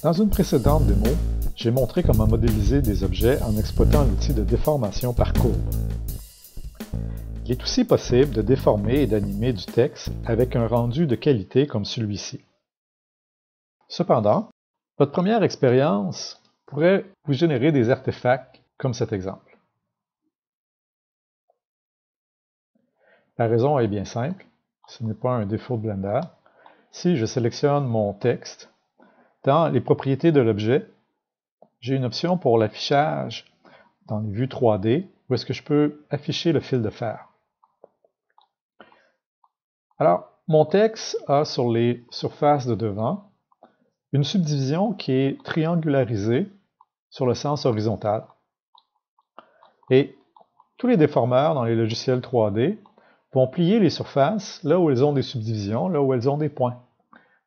Dans une précédente démo, j'ai montré comment modéliser des objets en exploitant l'outil de déformation par courbe. Il est aussi possible de déformer et d'animer du texte avec un rendu de qualité comme celui-ci. Cependant, votre première expérience pourrait vous générer des artefacts comme cet exemple. La raison est bien simple, ce n'est pas un défaut de Blender. Si je sélectionne mon texte, dans les propriétés de l'objet, j'ai une option pour l'affichage dans les vues 3D où est-ce que je peux afficher le fil de fer. Alors, mon texte a sur les surfaces de devant une subdivision qui est triangularisée sur le sens horizontal. Et tous les déformeurs dans les logiciels 3D vont plier les surfaces là où elles ont des subdivisions, là où elles ont des points.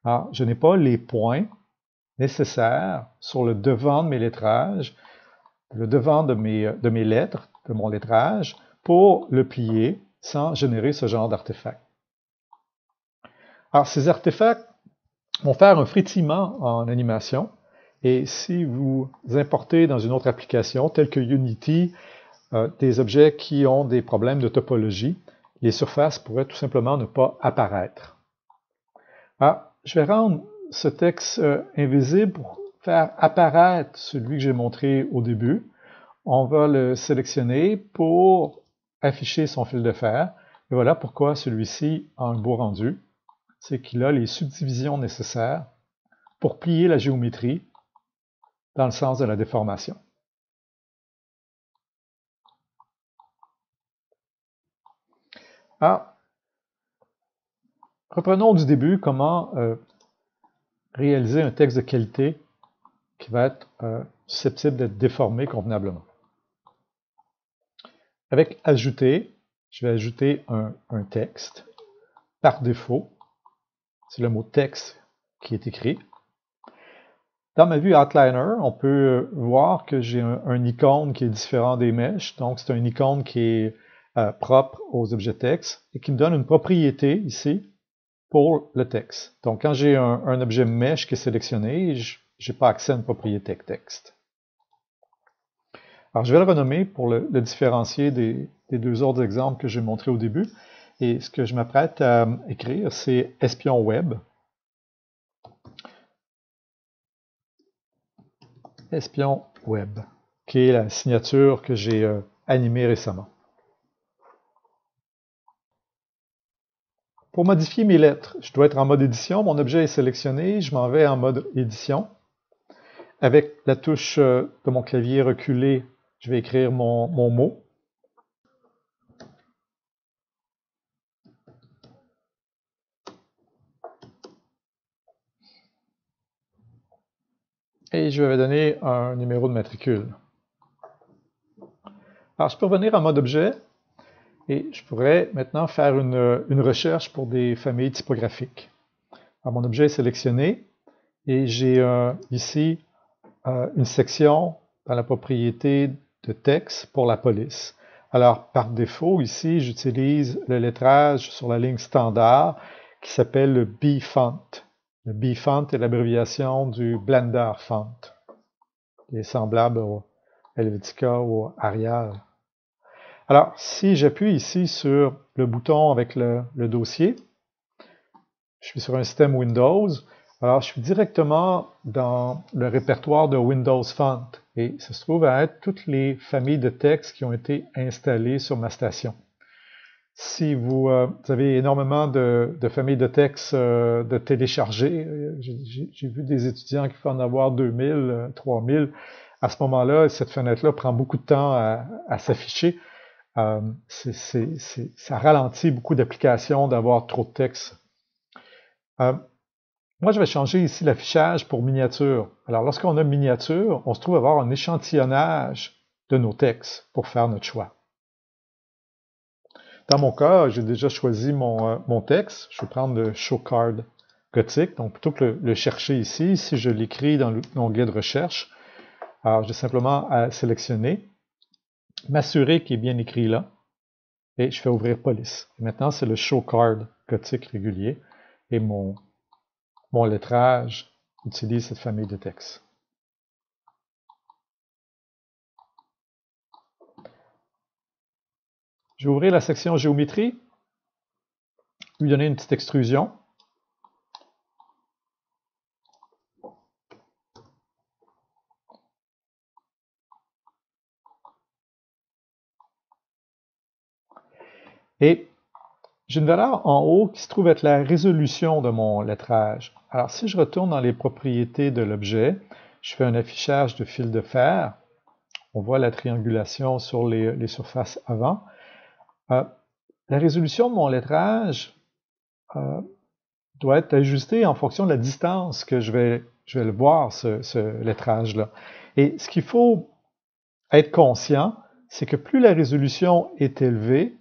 Alors, je n'ai pas les points nécessaires sur le devant de mes lettrages, le devant de mes lettres, de mon lettrage, pour le plier sans générer ce genre d'artefact. Alors, ces artefacts vont faire un frétillement en animation, et si vous importez dans une autre application, telle que Unity, des objets qui ont des problèmes de topologie, les surfaces pourraient tout simplement ne pas apparaître. Alors, je vais rendre ce texte invisible pour faire apparaître celui que j'ai montré au début. On va le sélectionner pour afficher son fil de fer. Et voilà pourquoi celui-ci a un beau rendu. C'est qu'il a les subdivisions nécessaires pour plier la géométrie dans le sens de la déformation. Alors, reprenons du début comment réaliser un texte de qualité qui va être susceptible d'être déformé convenablement. Avec Ajouter, je vais ajouter un texte. Par défaut, c'est le mot texte qui est écrit. Dans ma vue Outliner, on peut voir que j'ai un icône qui est différent des mèches. Donc, c'est un icône qui est propre aux objets texte et qui me donne une propriété ici pour le texte. Donc, quand j'ai un objet mesh qui est sélectionné, je n'ai pas accès à une propriété texte. Alors, je vais le renommer pour le différencier des deux autres exemples que j'ai montrés au début. Et ce que je m'apprête à écrire, c'est espion web. Espion web, qui est la signature que j'ai animée récemment. Pour modifier mes lettres, je dois être en mode édition. Mon objet est sélectionné. Je m'en vais en mode édition. Avec la touche de mon clavier reculé, je vais écrire mon mot. Et je vais donner un numéro de matricule. Alors, je peux revenir en mode objet et je pourrais maintenant faire une recherche pour des familles typographiques. Alors, mon objet est sélectionné et j'ai ici une section dans la propriété de texte pour la police. Alors, par défaut, ici, j'utilise le lettrage sur la ligne standard qui s'appelle le B-Font. Le B-Font est l'abréviation du Blender Font, qui est semblable au Helvetica ou au Arial. Alors, si j'appuie ici sur le bouton avec le dossier, je suis sur un système Windows, alors je suis directement dans le répertoire de Windows Font et ça se trouve à être toutes les familles de textes qui ont été installées sur ma station. Si vous avez énormément de familles de textes de télécharger, j'ai vu des étudiants qui font en avoir 2000, 3000, à ce moment-là, cette fenêtre-là prend beaucoup de temps à s'afficher. Ça ralentit beaucoup d'applications d'avoir trop de texte. Moi, je vais changer ici l'affichage pour miniature. Alors, lorsqu'on a miniature, on se trouve à avoir un échantillonnage de nos textes pour faire notre choix. Dans mon cas, j'ai déjà choisi mon texte. Je vais prendre le Show Card Gothic. Donc, plutôt que le chercher ici, si je l'écris dans l'onglet de recherche, alors j'ai simplement à sélectionner, m'assurer qu'il est bien écrit là, et je fais ouvrir police. Et maintenant, c'est le Show Card Gothic régulier, et mon lettrage utilise cette famille de textes. Je vais ouvrir la section géométrie, lui donner une petite extrusion. Et j'ai une valeur en haut qui se trouve être la résolution de mon lettrage. Alors, si je retourne dans les propriétés de l'objet, je fais un affichage de fil de fer. On voit la triangulation sur les surfaces avant. La résolution de mon lettrage doit être ajustée en fonction de la distance que je vais le voir, ce lettrage-là. Et ce qu'il faut être conscient, c'est que plus la résolution est élevée,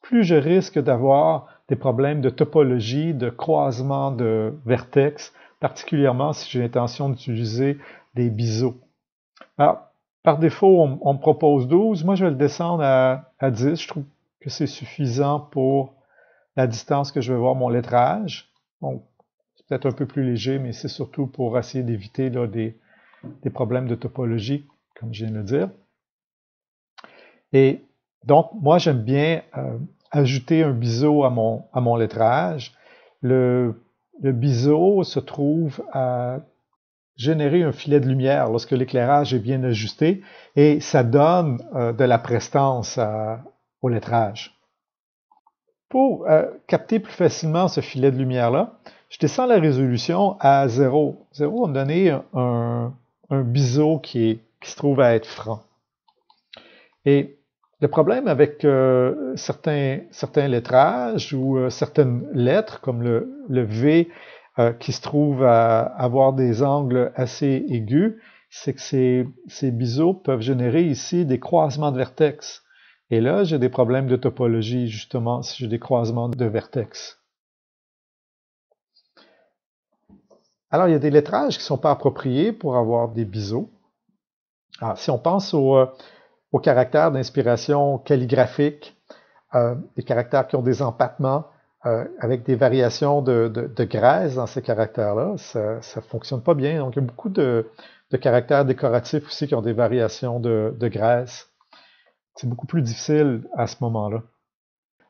plus je risque d'avoir des problèmes de topologie, de croisement de vertex, particulièrement si j'ai l'intention d'utiliser des biseaux. Alors, par défaut, on me propose 12. Moi, je vais le descendre à 10. Je trouve que c'est suffisant pour la distance que je vais voir mon lettrage. Donc, c'est peut-être un peu plus léger, mais c'est surtout pour essayer d'éviter des problèmes de topologie, comme je viens de le dire. Et donc, moi, j'aime bien ajouter un biseau à mon lettrage. Le biseau se trouve à générer un filet de lumière lorsque l'éclairage est bien ajusté et ça donne de la prestance au lettrage. Pour capter plus facilement ce filet de lumière-là, je descends la résolution à 0. 0 va me donner un biseau qui se trouve à être franc. Et le problème avec certains lettrages ou certaines lettres, comme le V, qui se trouve à avoir des angles assez aigus, c'est que ces biseaux peuvent générer ici des croisements de vertex. Et là, j'ai des problèmes de topologie, justement, si j'ai des croisements de vertex. Alors, il y a des lettrages qui ne sont pas appropriés pour avoir des biseaux. Alors, si on pense aux caractères d'inspiration calligraphique, des caractères qui ont des empattements avec des variations de graisse dans ces caractères-là, ça ne fonctionne pas bien. Donc, il y a beaucoup de caractères décoratifs aussi qui ont des variations de graisse. C'est beaucoup plus difficile à ce moment-là.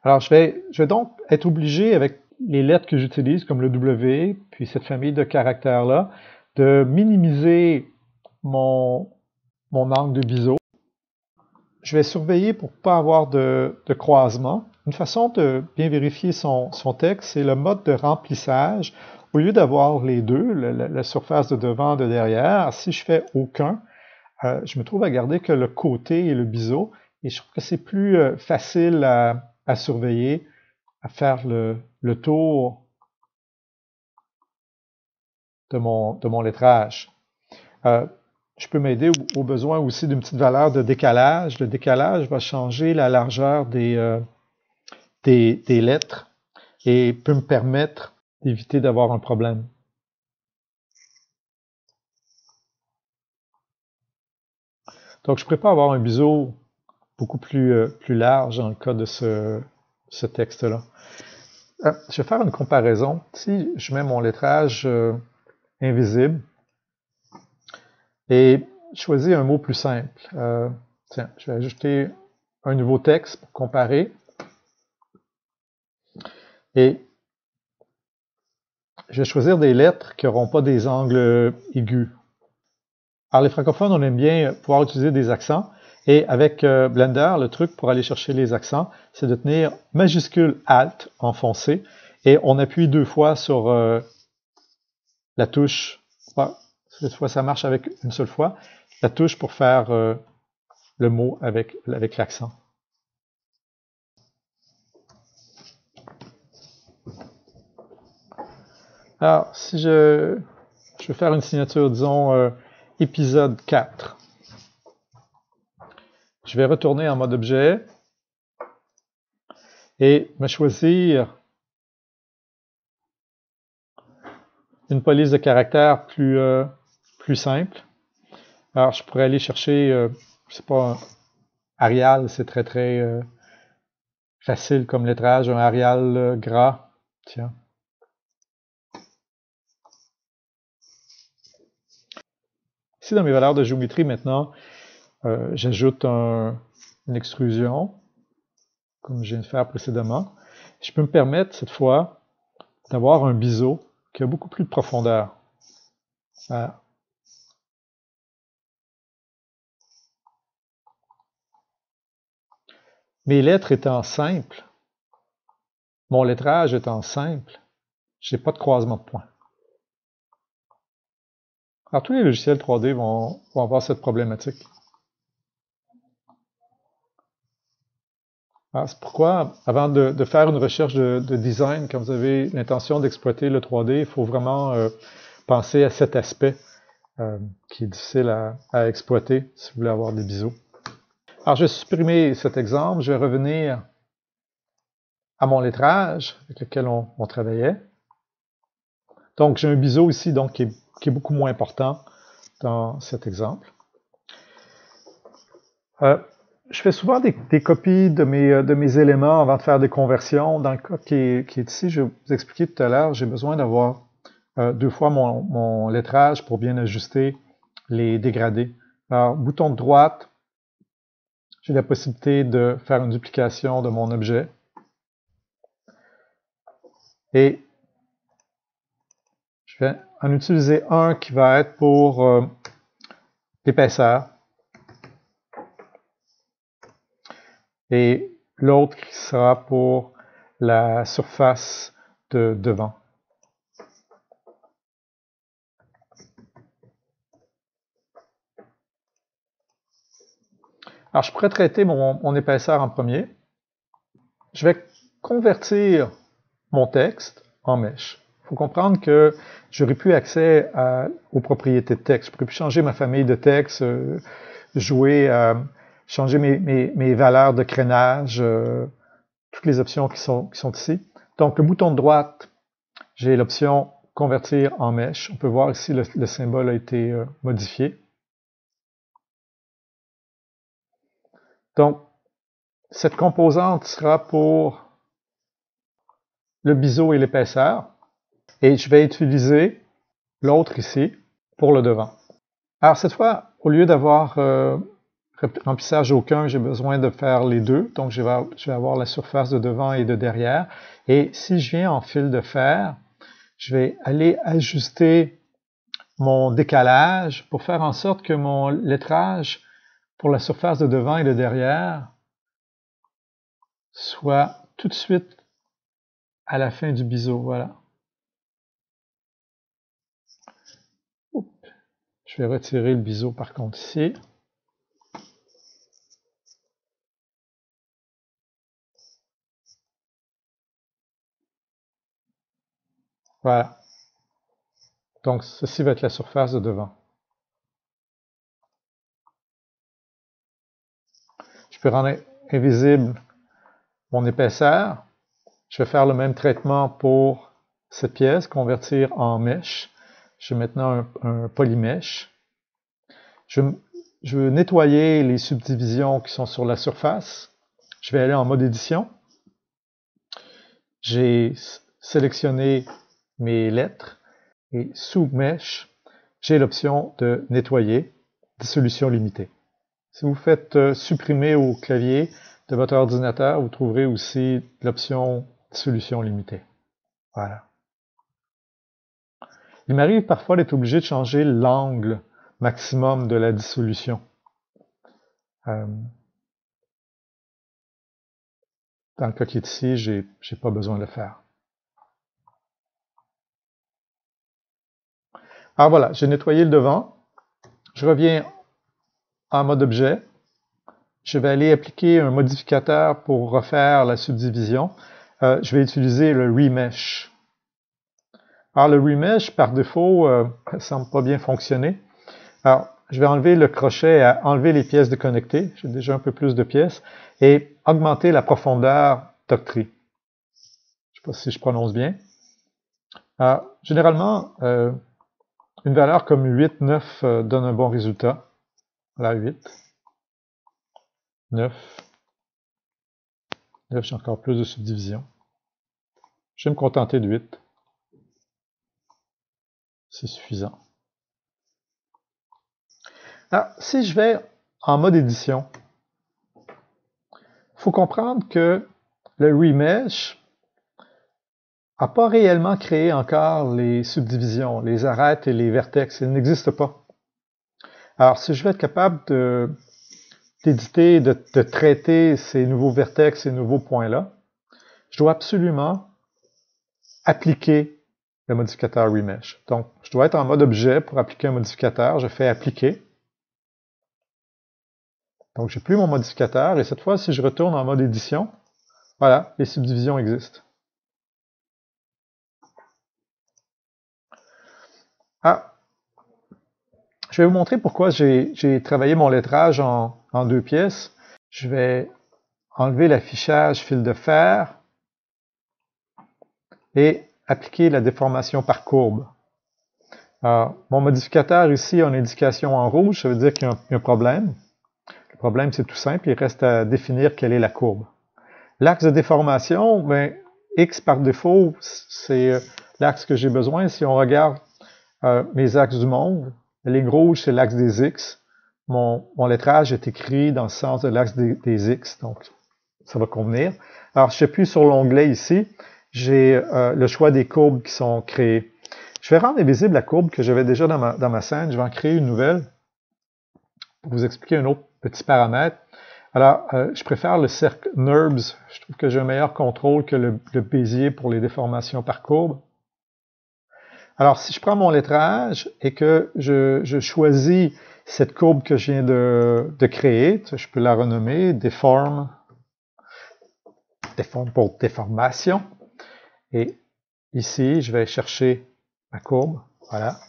Alors, je vais donc être obligé, avec les lettres que j'utilise, comme le W, puis cette famille de caractères-là, de minimiser mon angle de biseau. Je vais surveiller pour ne pas avoir de croisement. Une façon de bien vérifier son texte, c'est le mode de remplissage. Au lieu d'avoir les deux, la surface de devant et de derrière, si je fais aucun, je me trouve à garder que le côté et le biseau. Et je trouve que c'est plus facile à surveiller, à faire le tour de mon lettrage. Je peux m'aider au besoin aussi d'une petite valeur de décalage. Le décalage va changer la largeur des lettres et peut me permettre d'éviter d'avoir un problème. Donc, je ne pourrais pas avoir un biseau beaucoup plus large dans le cas de ce texte-là. Je vais faire une comparaison. Si je mets mon lettrage invisible et je choisis un mot plus simple. Tiens, je vais ajouter un nouveau texte pour comparer. Et je vais choisir des lettres qui n'auront pas des angles aigus. Alors, les francophones, on aime bien pouvoir utiliser des accents. Et avec Blender, le truc pour aller chercher les accents, c'est de tenir majuscule Alt enfoncé et on appuie 2 fois sur la touche. Cette fois, ça marche avec une seule fois. La touche pour faire le mot avec l'accent. Alors, si je veux faire une signature, disons, épisode 4. Je vais retourner en mode objet et me choisir une police de caractère plus simple. Alors, je pourrais aller chercher, je sais pas, Arial, c'est très facile comme lettrage, un Arial gras. Tiens. ici, dans mes valeurs de géométrie, maintenant, j'ajoute une extrusion, comme je viens de faire précédemment. Je peux me permettre, cette fois, d'avoir un biseau qui a beaucoup plus de profondeur. Voilà. Mes lettres étant simples, mon lettrage étant simple, je n'ai pas de croisement de points. Alors, tous les logiciels 3D vont avoir cette problématique. C'est pourquoi, avant de faire une recherche de design, quand vous avez l'intention d'exploiter le 3D, il faut vraiment penser à cet aspect qui est difficile à exploiter si vous voulez avoir des biseaux. Alors, je vais supprimer cet exemple. Je vais revenir à mon lettrage avec lequel on travaillait. Donc, j'ai un biseau ici donc, qui est beaucoup moins important dans cet exemple. Je fais souvent des copies de mes éléments avant de faire des conversions. Dans le cas qui est ici, je vais vous expliquer tout à l'heure, j'ai besoin d'avoir 2 fois mon lettrage pour bien ajuster les dégradés. Alors, bouton de droite, j'ai la possibilité de faire une duplication de mon objet. Et je vais en utiliser un qui va être pour l'épaisseur. Et l'autre qui sera pour la surface de devant. Alors, je pourrais traiter mon épaisseur en premier. Je vais convertir mon texte en mèche. Il faut comprendre que j'aurais plus accès aux propriétés de texte. Je pourrais plus changer ma famille de texte, jouer à changer mes valeurs de crénage, toutes les options qui sont ici. Donc, le bouton de droite, j'ai l'option convertir en mèche. On peut voir ici le symbole a été modifié. Donc, cette composante sera pour le biseau et l'épaisseur. Et je vais utiliser l'autre ici pour le devant. Alors cette fois, au lieu d'avoir remplissage aucun, j'ai besoin de faire les deux. Donc je vais avoir la surface de devant et de derrière. Et si je viens en fil de fer, je vais aller ajuster mon décalage pour faire en sorte que mon lettrage pour la surface de devant et de derrière soit tout de suite à la fin du biseau. Voilà. Je vais retirer le biseau par contre ici. Voilà. Donc, ceci va être la surface de devant. Je peux rendre invisible mon épaisseur. Je vais faire le même traitement pour cette pièce, convertir en mèche. Je vais maintenant un polymèche. Je veux nettoyer les subdivisions qui sont sur la surface. Je vais aller en mode édition. J'ai sélectionné mes lettres et sous mèche, j'ai l'option de nettoyer, dissolution limitée. Si vous faites supprimer au clavier de votre ordinateur, vous trouverez aussi l'option dissolution limitée. Voilà. Il m'arrive parfois d'être obligé de changer l'angle maximum de la dissolution. Dans le cas qui est ici, j'ai pas besoin de le faire. Alors voilà, j'ai nettoyé le devant. Je reviens en mode objet. Je vais aller appliquer un modificateur pour refaire la subdivision. Je vais utiliser le remesh. Alors le remesh, par défaut, ne semble pas bien fonctionner. Alors, je vais enlever le crochet à enlever les pièces déconnectées. J'ai déjà un peu plus de pièces. Et augmenter la profondeur d'octroi. Je ne sais pas si je prononce bien. Alors, généralement, une valeur comme 8, 9 donne un bon résultat. Voilà, 8. 9. 9, j'ai encore plus de subdivision. Je vais me contenter de 8. C'est suffisant. Alors, si je vais en mode édition, il faut comprendre que le remesh n'a pas réellement créé encore les subdivisions, les arêtes et les vertex. Ils n'existent pas. Alors, si je vais être capable d'éditer, de traiter ces nouveaux vertex, ces nouveaux points-là, je dois absolument appliquer le modificateur remesh. Donc, je dois être en mode objet pour appliquer un modificateur. Je fais appliquer. Donc, j'ai plus mon modificateur. Et cette fois, si je retourne en mode édition, voilà, les subdivisions existent. Ah, je vais vous montrer pourquoi j'ai travaillé mon lettrage en 2 pièces. Je vais enlever l'affichage fil de fer et appliquer la déformation par courbe. Alors, mon modificateur ici a une indication en rouge, ça veut dire qu'il y a un problème. Le problème, c'est tout simple, il reste à définir quelle est la courbe. L'axe de déformation, ben, X par défaut, c'est l'axe que j'ai besoin. Si on regarde mes axes du monde, la ligne rouge, c'est l'axe des X. Mon lettrage est écrit dans le sens de l'axe des X, donc ça va convenir. Alors, je appuie sur l'onglet ici, j'ai le choix des courbes qui sont créées. Je vais rendre invisible la courbe que j'avais déjà dans ma scène. Je vais en créer une nouvelle pour vous expliquer un autre petit paramètre. Alors, je préfère le cercle NURBS. Je trouve que j'ai un meilleur contrôle que le Bézier pour les déformations par courbe. Alors, si je prends mon lettrage et que je choisis cette courbe que je viens de créer, je peux la renommer déforme pour déformation. Et ici, je vais chercher ma courbe. Voilà.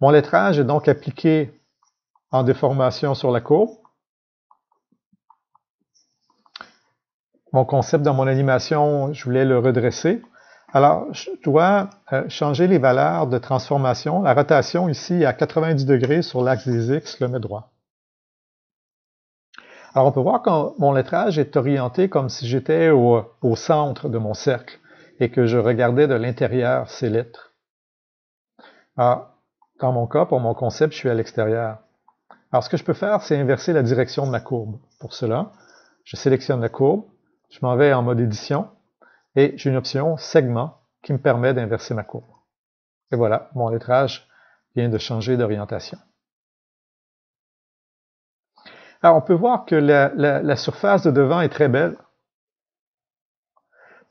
Mon lettrage est donc appliqué en déformation sur la courbe. Mon concept dans mon animation, je voulais le redresser. Alors, je dois changer les valeurs de transformation. La rotation ici à 90 degrés sur l'axe des X, le met droit. Alors, on peut voir que mon lettrage est orienté comme si j'étais au centre de mon cercle et que je regardais de l'intérieur ces lettres. Alors, dans mon cas, pour mon concept, je suis à l'extérieur. Alors, ce que je peux faire, c'est inverser la direction de ma courbe. Pour cela, je sélectionne la courbe, je m'en vais en mode édition, et j'ai une option segment qui me permet d'inverser ma courbe. Et voilà, mon lettrage vient de changer d'orientation. Alors, on peut voir que la surface de devant est très belle.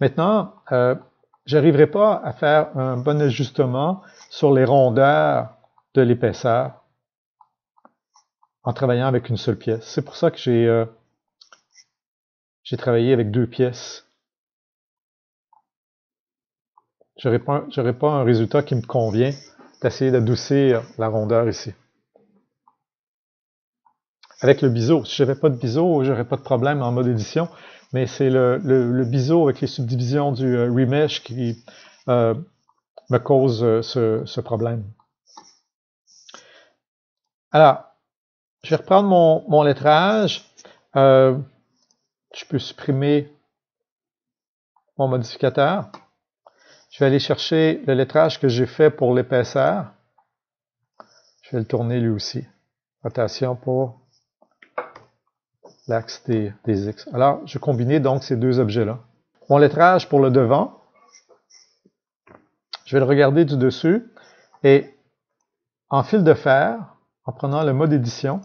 Maintenant, je n'arriverai pas à faire un bon ajustement sur les rondeurs de l'épaisseur en travaillant avec une seule pièce. C'est pour ça que j'ai travaillé avec 2 pièces. Je n'aurai pas un résultat qui me convient d'essayer d'adoucir la rondeur ici. Avec le biseau, si je n'avais pas de biseau, je n'aurais pas de problème en mode édition, mais c'est le biseau avec les subdivisions du remesh qui me cause ce problème. Alors, je vais reprendre mon lettrage. Je peux supprimer mon modificateur. Je vais aller chercher le lettrage que j'ai fait pour l'épaisseur. Je vais le tourner lui aussi. Rotation pour l'axe des X. Alors, je combinais donc ces deux objets-là. Mon lettrage pour le devant, je vais le regarder du dessus et en fil de fer, en prenant le mode édition,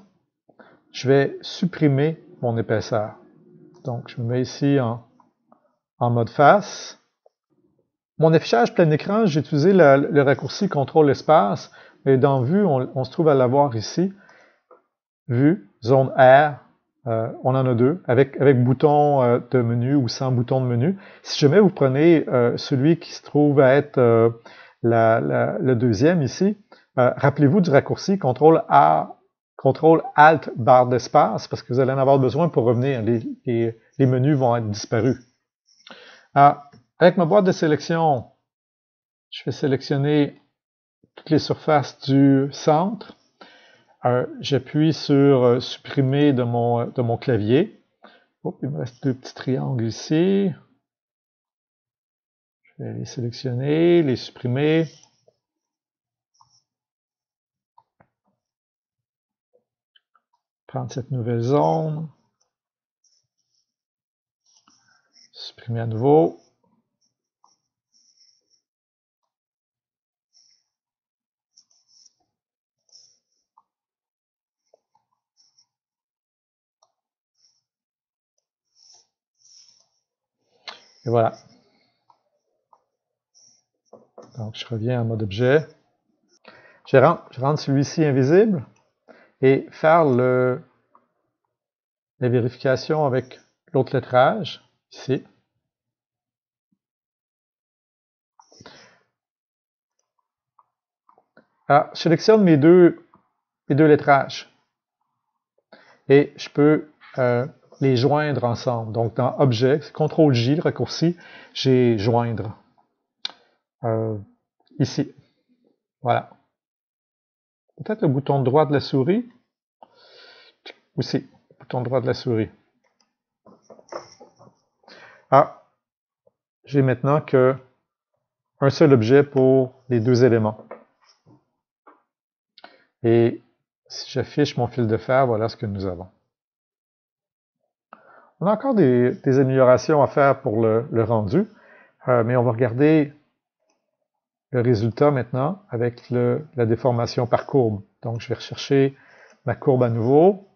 je vais supprimer mon épaisseur. Donc, je me mets ici en mode face. Mon affichage plein écran, j'ai utilisé le raccourci CTRL espace, et dans Vue, on se trouve à l'avoir ici. Vue, zone R, on en a 2, avec bouton de menu ou sans bouton de menu. Si jamais vous prenez celui qui se trouve à être le deuxième ici, rappelez-vous du raccourci CTRL ALT barre d'espace, parce que vous allez en avoir besoin pour revenir. Les menus vont être disparus. Alors, avec ma boîte de sélection, je vais sélectionner toutes les surfaces du centre. J'appuie sur supprimer de mon clavier. Oups, il me reste 2 petits triangles ici. Je vais les sélectionner, les supprimer. prendre cette nouvelle zone. Supprimer à nouveau. Et voilà. Donc, je reviens en mode objet. Je rends celui-ci invisible et faire la vérification avec l'autre lettrage, ici. Alors, je sélectionne mes deux lettrages et je peux les joindre ensemble. Donc, dans Objet, CTRL-J, le raccourci, j'ai Joindre. Ici. Voilà. Peut-être le bouton droit de la souris. Aussi, bouton droit de la souris. Ah, j'ai maintenant que un seul objet pour les deux éléments. Et si j'affiche mon fil de fer, voilà ce que nous avons. On a encore des améliorations à faire pour le rendu, mais on va regarder le résultat maintenant avec la déformation par courbe. Donc, je vais rechercher ma courbe à nouveau.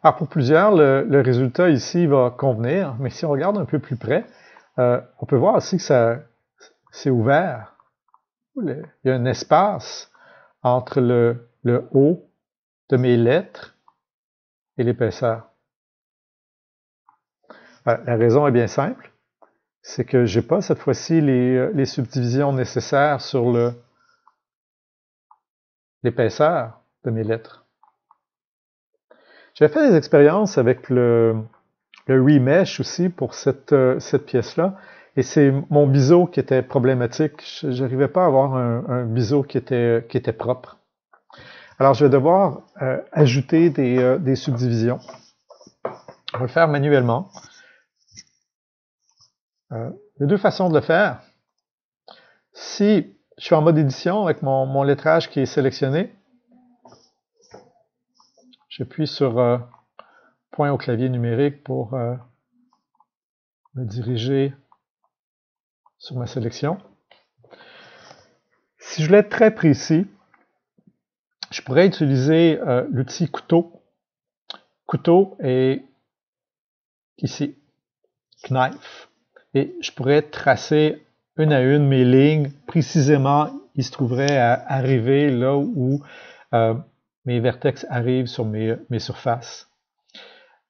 Alors, pour plusieurs, le résultat ici va convenir, mais si on regarde un peu plus près, on peut voir aussi que c'est ouvert. Il y a un espace entre le haut de mes lettres et l'épaisseur. La raison est bien simple, c'est que je n'ai pas cette fois-ci les subdivisions nécessaires sur l'épaisseur de mes lettres. J'avais fait des expériences avec le remesh aussi pour cette pièce-là, et c'est mon biseau qui était problématique. Je n'arrivais pas à avoir un biseau qui était propre. Alors, je vais devoir ajouter des subdivisions. On va le faire manuellement. Il y a deux façons de le faire. Si je suis en mode édition avec mon lettrage qui est sélectionné, j'appuie sur point au clavier numérique pour me diriger sur ma sélection. Si je voulais être très précis, je pourrais utiliser l'outil couteau. Couteau est ici, knife. Et je pourrais tracer une à une mes lignes. Précisément, il se trouverait à arriver là où mes vertex arrivent sur mes surfaces.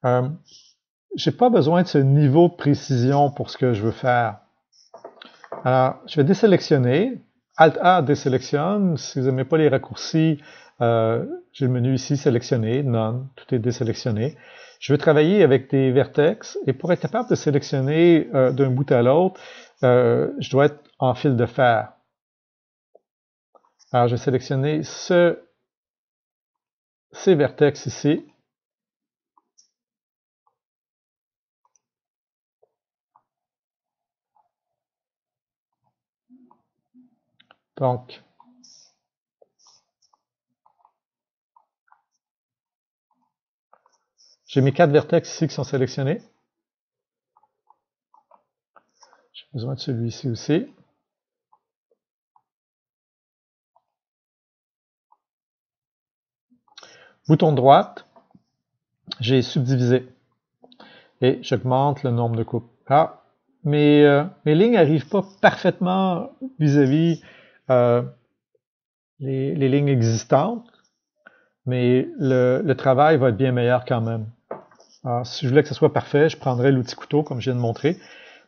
Je n'ai pas besoin de ce niveau de précision pour ce que je veux faire. Alors, je vais désélectionner. Alt-A désélectionne. Si vous n'aimez pas les raccourcis, j'ai le menu ici, sélectionner, none, tout est désélectionné. Je veux travailler avec des vertex et pour être capable de sélectionner d'un bout à l'autre, je dois être en fil de fer. Alors, je vais sélectionner ces vertex ici. Donc, j'ai mes 4 vertex ici qui sont sélectionnés. J'ai besoin de celui-ci aussi. Bouton de droite, j'ai subdivisé. Et j'augmente le nombre de coupes. Ah, mes lignes n'arrivent pas parfaitement vis-à-vis les lignes existantes, mais le travail va être bien meilleur quand même. Alors, si je voulais que ce soit parfait, je prendrais l'outil couteau, comme je viens de montrer,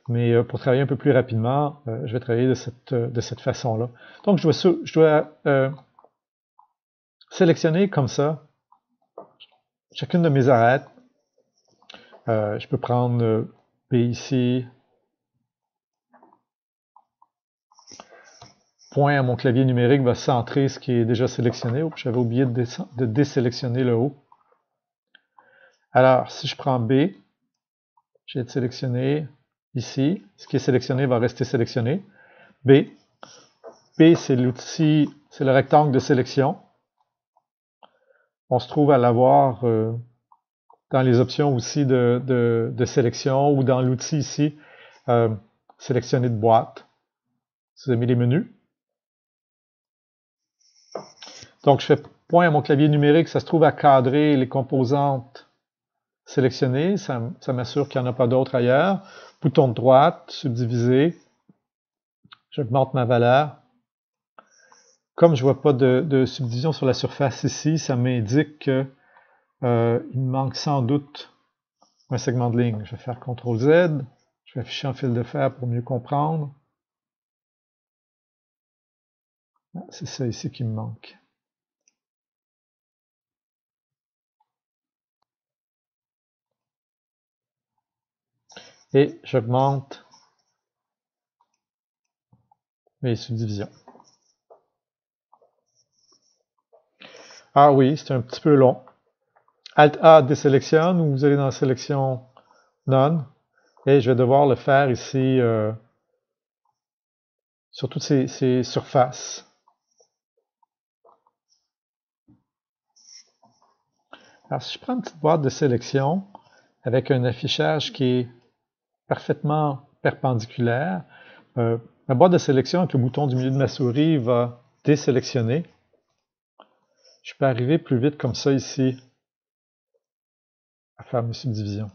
mais pour travailler un peu plus rapidement, je vais travailler de cette façon-là. Donc, je dois sélectionner comme ça chacune de mes arêtes. Je peux prendre B ici, point à mon clavier numérique va centrer ce qui est déjà sélectionné. Oups, j'avais oublié de désélectionner le haut. Alors, si je prends B, j'ai sélectionné ici. Ce qui est sélectionné va rester sélectionné. B. B, c'est l'outil, c'est le rectangle de sélection. On se trouve à l'avoir dans les options aussi de sélection ou dans l'outil ici, sélectionner de boîte. Vous avez mis les menus. Donc, je fais point à mon clavier numérique, ça se trouve à cadrer les composantes sélectionnées. Ça m'assure qu'il n'y en a pas d'autres ailleurs. Bouton de droite, subdiviser. J'augmente ma valeur. Comme je ne vois pas de subdivision sur la surface ici, ça m'indique qu'il me manque sans doute un segment de ligne. Je vais faire CTRL-Z. Je vais afficher en fil de fer pour mieux comprendre. C'est ça ici qui me manque. Et j'augmente mes subdivisions. Ah oui, c'est un petit peu long. Alt-A désélectionne, ou vous allez dans la sélection None. Et je vais devoir le faire ici sur toutes ces surfaces. Alors, si je prends une petite boîte de sélection avec un affichage qui est parfaitement perpendiculaire, ma boîte de sélection avec le bouton du milieu de ma souris va désélectionner. Je peux arriver plus vite comme ça ici à faire mes subdivisions.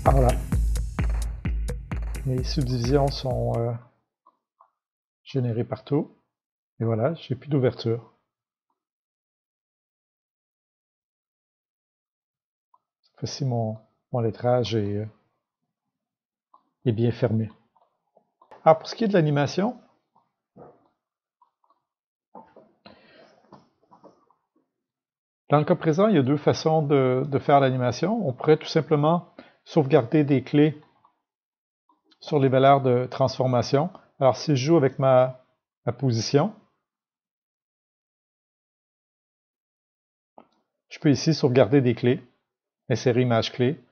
Voilà. Mes subdivisions sont générées partout. Et voilà, j'ai plus d'ouverture. Cette fois-ci, mon lettrage est bien fermé. Alors, pour ce qui est de l'animation, dans le cas présent, il y a deux façons de faire l'animation. On pourrait tout simplement sauvegarder des clés sur les valeurs de transformation. Alors, si je joue avec ma position, je peux ici sauvegarder des clés, insérer image clé,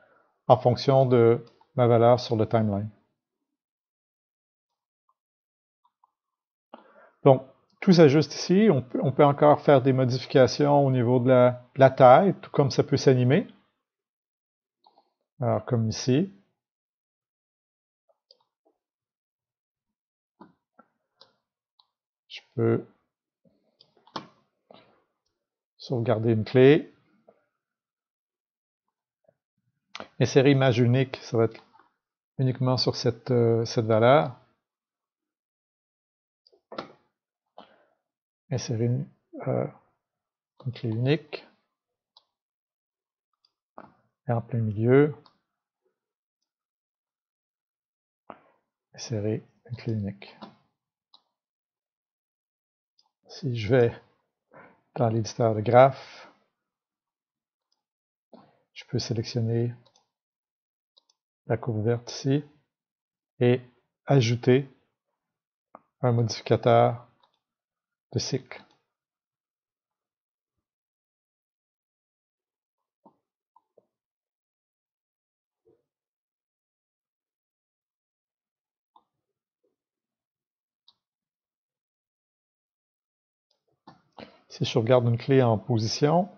en fonction de ma valeur sur le timeline. Donc, tout s'ajuste ici. On peut encore faire des modifications au niveau de la taille, tout comme ça peut s'animer. Alors, comme ici. Je peux sauvegarder une clé. Insérer image unique, ça va être uniquement sur cette valeur. Insérer une clé unique. Et en plein milieu, insérer une clé unique. Si je vais dans l'éditeur de graphes, je peux sélectionner la courbe verte ici et ajouter un modificateur de cycle. Si je regarde une clé en position,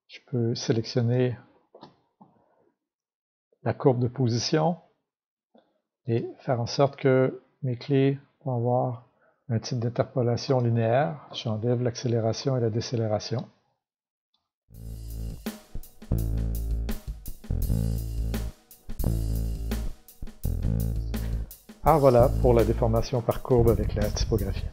je peux sélectionner la courbe de position et faire en sorte que mes clés vont avoir un type d'interpolation linéaire. J'enlève l'accélération et la décélération. Alors voilà pour la déformation par courbe avec la typographie.